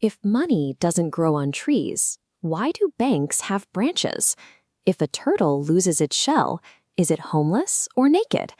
If money doesn't grow on trees, why do banks have branches? If a turtle loses its shell, is it homeless or naked?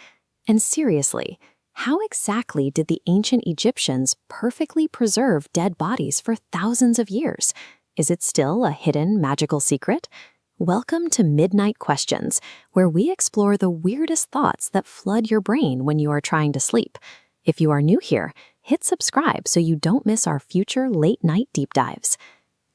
And seriously, how exactly did the ancient Egyptians perfectly preserve dead bodies for thousands of years? Is it still a hidden magical secret? Welcome to Midnight Questions, where we explore the weirdest thoughts that flood your brain when you are trying to sleep. If you are new here, hit subscribe so you don't miss our future late-night deep dives.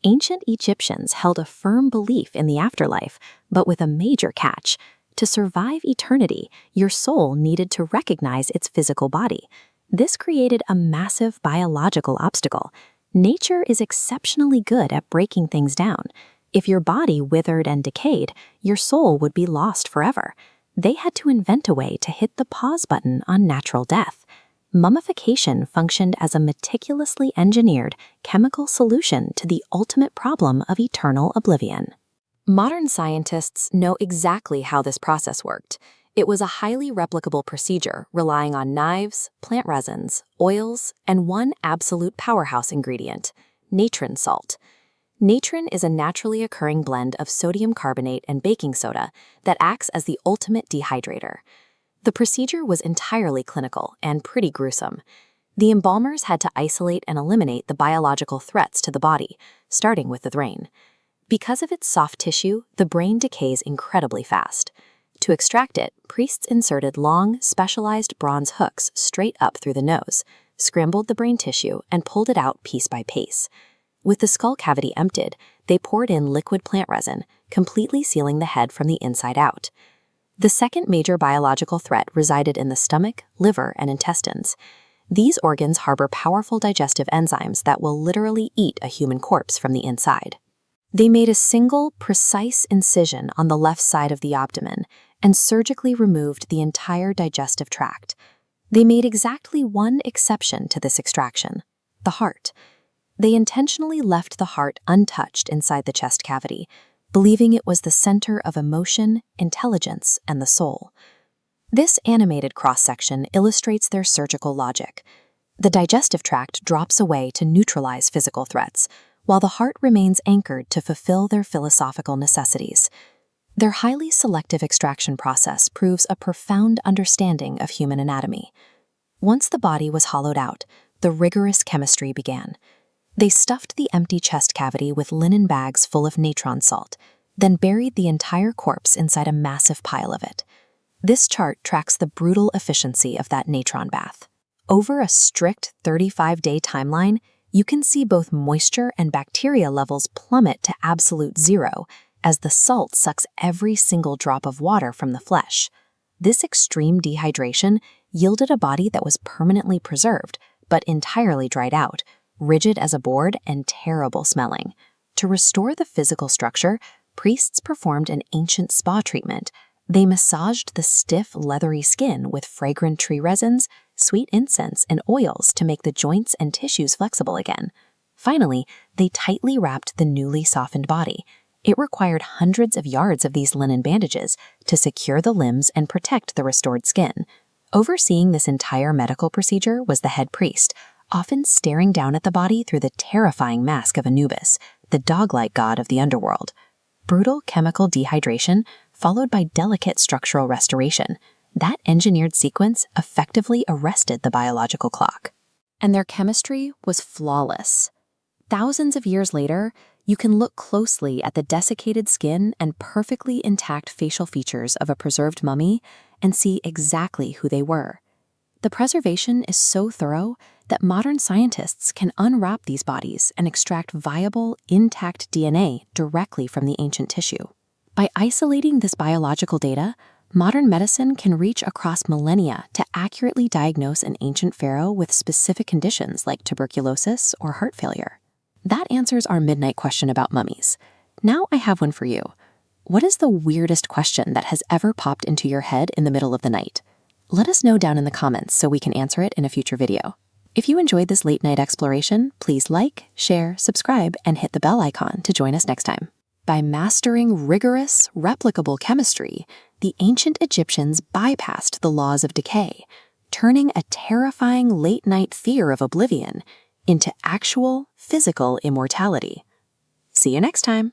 Ancient Egyptians held a firm belief in the afterlife, but with a major catch. To survive eternity, your soul needed to recognize its physical body. This created a massive biological obstacle. Nature is exceptionally good at breaking things down. If your body withered and decayed, your soul would be lost forever. They had to invent a way to hit the pause button on natural death. Mummification functioned as a meticulously engineered chemical solution to the ultimate problem of eternal oblivion. Modern scientists know exactly how this process worked. It was a highly replicable procedure relying on knives, plant resins, oils, and one absolute powerhouse ingredient, natron salt. Natron is a naturally occurring blend of sodium carbonate and baking soda that acts as the ultimate dehydrator. The procedure was entirely clinical and pretty gruesome. The embalmers had to isolate and eliminate the biological threats to the body, starting with the brain. Because of its soft tissue, the brain decays incredibly fast. To extract it, priests inserted long, specialized bronze hooks straight up through the nose, scrambled the brain tissue, and pulled it out piece by piece. With the skull cavity emptied, they poured in liquid plant resin, completely sealing the head from the inside out. The second major biological threat resided in the stomach, liver, and intestines. These organs harbor powerful digestive enzymes that will literally eat a human corpse from the inside. They made a single, precise incision on the left side of the abdomen and surgically removed the entire digestive tract. They made exactly one exception to this extraction: the heart. They intentionally left the heart untouched inside the chest cavity, believing it was the center of emotion, intelligence, and the soul. This animated cross-section illustrates their surgical logic. The digestive tract drops away to neutralize physical threats, while the heart remains anchored to fulfill their philosophical necessities. Their highly selective extraction process proves a profound understanding of human anatomy. Once the body was hollowed out, the rigorous chemistry began. They stuffed the empty chest cavity with linen bags full of natron salt, then buried the entire corpse inside a massive pile of it. This chart tracks the brutal efficiency of that natron bath. Over a strict 35-day timeline, you can see both moisture and bacteria levels plummet to absolute zero as the salt sucks every single drop of water from the flesh. This extreme dehydration yielded a body that was permanently preserved, but entirely dried out, rigid as a board and terrible smelling. To restore the physical structure, priests performed an ancient spa treatment. They massaged the stiff, leathery skin with fragrant tree resins, sweet incense, and oils to make the joints and tissues flexible again. Finally, they tightly wrapped the newly softened body. It required hundreds of yards of these linen bandages to secure the limbs and protect the restored skin. Overseeing this entire medical procedure was the head priest, often staring down at the body through the terrifying mask of Anubis, the dog-like god of the underworld. Brutal chemical dehydration followed by delicate structural restoration. That engineered sequence effectively arrested the biological clock. And their chemistry was flawless. Thousands of years later, you can look closely at the desiccated skin and perfectly intact facial features of a preserved mummy and see exactly who they were. The preservation is so thorough that modern scientists can unwrap these bodies and extract viable, intact DNA directly from the ancient tissue. By isolating this biological data, modern medicine can reach across millennia to accurately diagnose an ancient pharaoh with specific conditions like tuberculosis or heart failure. That answers our midnight question about mummies. Now I have one for you. What is the weirdest question that has ever popped into your head in the middle of the night? Let us know down in the comments so we can answer it in a future video. If you enjoyed this late night exploration, please like, share, subscribe, and hit the bell icon to join us next time. By mastering rigorous, replicable chemistry, the ancient Egyptians bypassed the laws of decay, turning a terrifying late-night fear of oblivion into actual physical immortality. See you next time.